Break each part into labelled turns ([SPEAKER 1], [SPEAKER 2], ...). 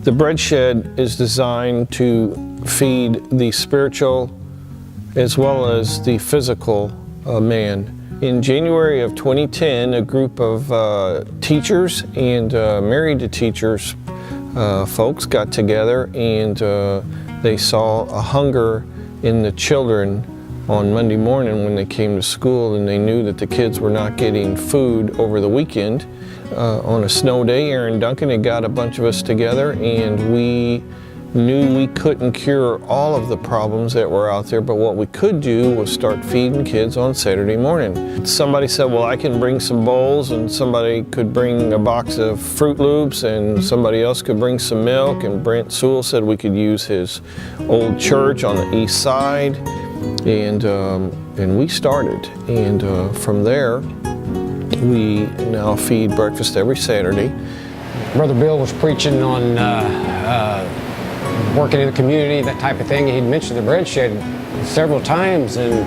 [SPEAKER 1] The Bread Shed is designed to feed the spiritual as well as the physical man. In January of 2010, a group of teachers and married to teachers folks got together, and they saw a hunger in the children on Monday morning when they came to school, and they knew that the kids were not getting food over the weekend. On a snow day, Aaron Duncan had got a bunch of us together, and we knew we couldn't cure all of the problems that were out there, but what we could do was start feeding kids on Saturday morning. Somebody said, well, I can bring some bowls, and somebody could bring a box of Fruit Loops, and somebody else could bring some milk, and Brent Sewell said we could use his old church on the east side, and we started. And from there, we now feed breakfast every Saturday.
[SPEAKER 2] Brother Bill was preaching on working in the community, that type of thing. He'd mentioned the Bread Shed several times, and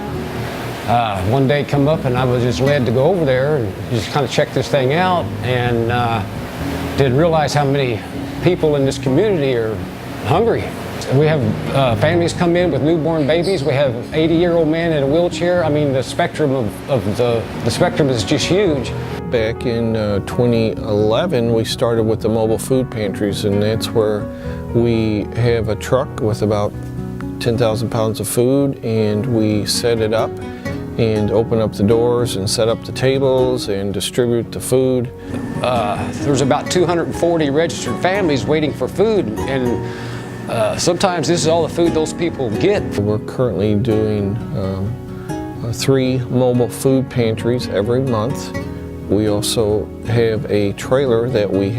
[SPEAKER 2] one day come up and I was just led to go over there and just kind of check this thing out, and didn't realize how many people in this community are hungry. We have families come in with newborn babies. We have an 80-year-old man in a wheelchair. I mean, the spectrum of the spectrum is just huge.
[SPEAKER 1] Back in 2011, we started with the mobile food pantries, and that's where we have a truck with about 10,000 pounds of food, and we set it up and open up the doors and set up the tables and distribute the food.
[SPEAKER 2] There's about 240 registered families waiting for food, and sometimes this is all the food those people get.
[SPEAKER 1] We're currently doing 3 mobile food pantries every month. We also have a trailer that we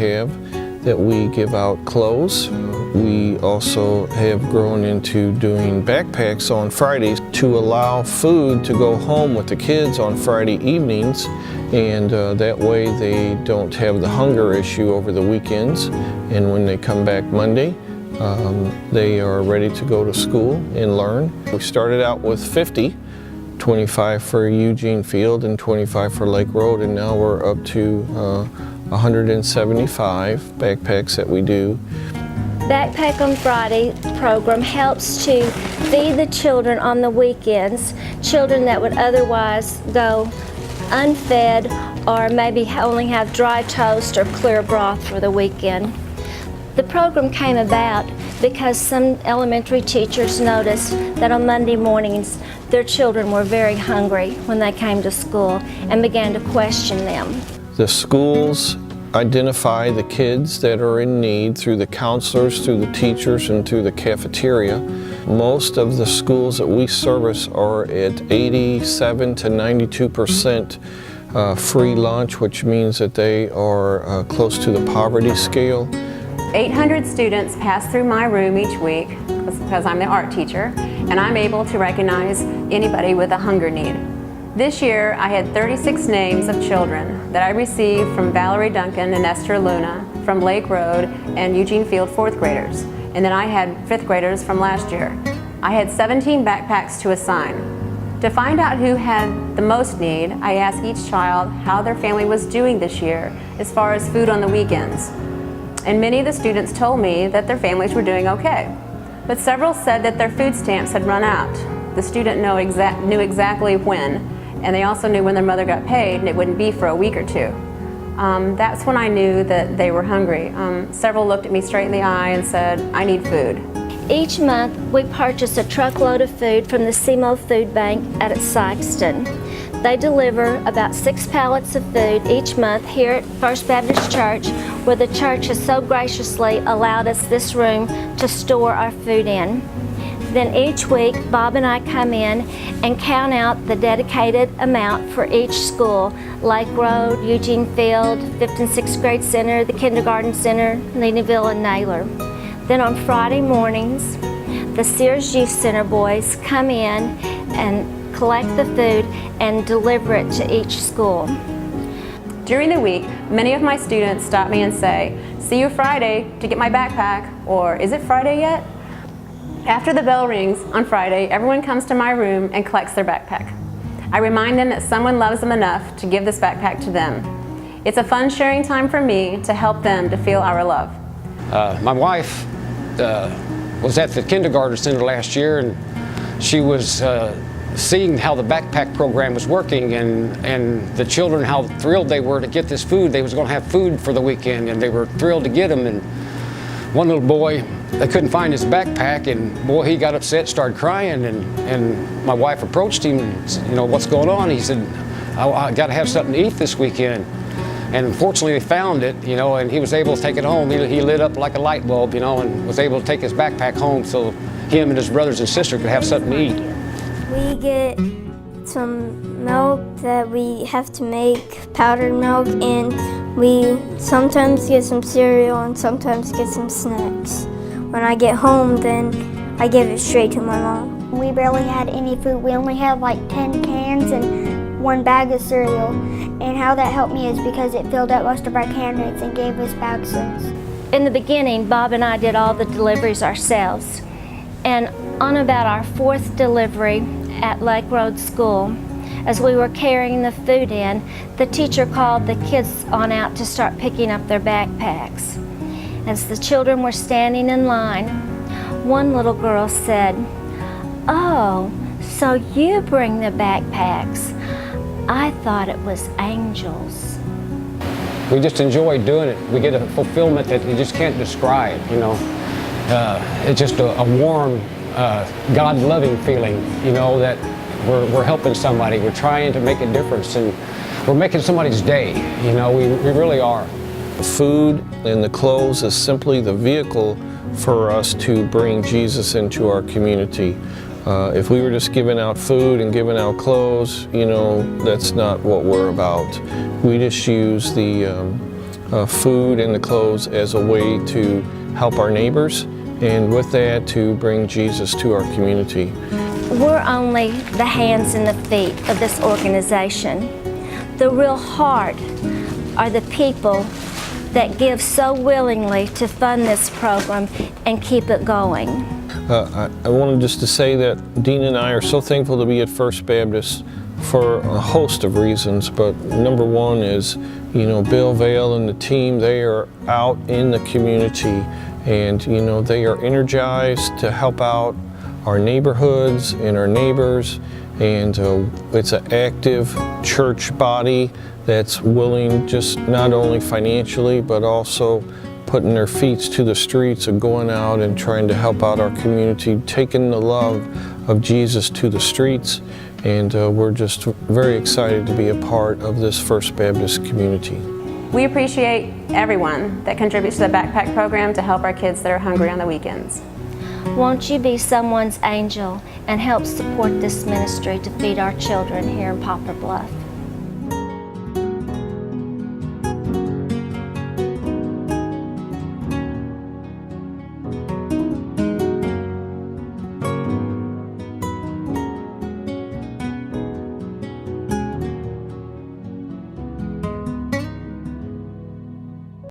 [SPEAKER 1] give out clothes. We also have grown into doing backpacks on Fridays to allow food to go home with the kids on Friday evenings, and that way they don't have the hunger issue over the weekends, and when they come back Monday, they are ready to go to school and learn. We started out with 50, 25 for Eugene Field and 25 for Lake Road, and now we're up to 175 backpacks that we do.
[SPEAKER 3] Backpack on Friday program helps to feed the children on the weekends, children that would otherwise go unfed or maybe only have dry toast or clear broth for the weekend. The program came about because some elementary teachers noticed that on Monday mornings their children were very hungry when they came to school and began to question them.
[SPEAKER 1] The schools identify the kids that are in need through the counselors, through the teachers, and through the cafeteria. Most of the schools that we service are at 87 to 92% free lunch, which means that they are close to the poverty scale.
[SPEAKER 4] 800 students pass through my room each week because I'm the art teacher, and I'm able to recognize anybody with a hunger need. This year I had 36 names of children that I received from Valerie Duncan and Esther Luna from Lake Road and Eugene Field 4th graders, and then I had 5th graders from last year. I had 17 backpacks to assign. To find out who had the most need, I asked each child how their family was doing this year as far as food on the weekends. And many of the students told me that their families were doing okay. But several said that their food stamps had run out. The student knew exactly when, and they also knew when their mother got paid, and it wouldn't be for a week or 2. That's when I knew that they were hungry. Several looked at me straight in the eye and said, I need food.
[SPEAKER 3] Each month we purchase a truckload of food from the SEMO Food Bank at Sykeston. They deliver about 6 pallets of food each month here at First Baptist Church, where the church has so graciously allowed us this room to store our food in. Then each week, Bob and I come in and count out the dedicated amount for each school: Lake Road, Eugene Field, 5th and 6th grade center, the kindergarten center, Lenaeville and Naylor. Then on Friday mornings, the Sears Youth Center boys come in and collect the food and deliver it to each school.
[SPEAKER 4] During the week, many of my students stop me and say, "See you Friday to get my backpack," or "Is it Friday yet?" After the bell rings on Friday, everyone comes to my room and collects their backpack. I remind them that someone loves them enough to give this backpack to them. It's a fun sharing time for me to help them to feel our love.
[SPEAKER 2] My wife was at the kindergarten center last year, and she was seeing how the backpack program was working, and the children, how thrilled they were to get this food. They was going to have food for the weekend, and they were thrilled to get them. And one little boy, they couldn't find his backpack, and boy, he got upset, started crying, and my wife approached him and said, you know, what's going on? He said, I got to have something to eat this weekend. And unfortunately, they found it, you know, and he was able to take it home. He lit up like a light bulb, you know, and was able to take his backpack home so him and his brothers and sister could have something to eat.
[SPEAKER 5] We get some milk that we have to make, powdered milk, and we sometimes get some cereal and sometimes get some snacks. When I get home, then I give it straight to my mom.
[SPEAKER 6] We barely had any food. We only had like 10 cans and 1 bag of cereal. And how that helped me is because it filled up most of our candidates and gave us bags.
[SPEAKER 3] In the beginning, Bob and I did all the deliveries ourselves. And on about our 4th delivery at Lake Road School, as we were carrying the food in, the teacher called the kids on out to start picking up their backpacks. As the children were standing in line, one little girl said, "Oh, so you bring the backpacks. I thought it was angels."
[SPEAKER 2] We just enjoy doing it. We get a fulfillment that you just can't describe, you know. It's just a warm, God-loving feeling, you know, that we're helping somebody. We're trying to make a difference, and we're making somebody's day, you know, we really are.
[SPEAKER 1] The food and the clothes is simply the vehicle for us to bring Jesus into our community. If we were just giving out food and giving out clothes, you know, that's not what we're about. We just use the food and the clothes as a way to help our neighbors, and with that to bring Jesus to our community.
[SPEAKER 3] We're only the hands and the feet of this organization. The real heart are the people that give so willingly to fund this program and keep it going.
[SPEAKER 1] I wanted just to say that Dean and I are so thankful to be at First Baptist for a host of reasons, but number one is, you know, Bill Vale and the team, they are out in the community, and, you know, they are energized to help out our neighborhoods and our neighbors, and it's an active church body that's willing, just not only financially, but also putting their feet to the streets and going out and trying to help out our community, taking the love of Jesus to the streets. And we're just very excited to be a part of this First Baptist community.
[SPEAKER 4] We appreciate everyone that contributes to the backpack program to help our kids that are hungry on the weekends.
[SPEAKER 3] Won't you be someone's angel and help support this ministry to feed our children here in Poplar Bluff?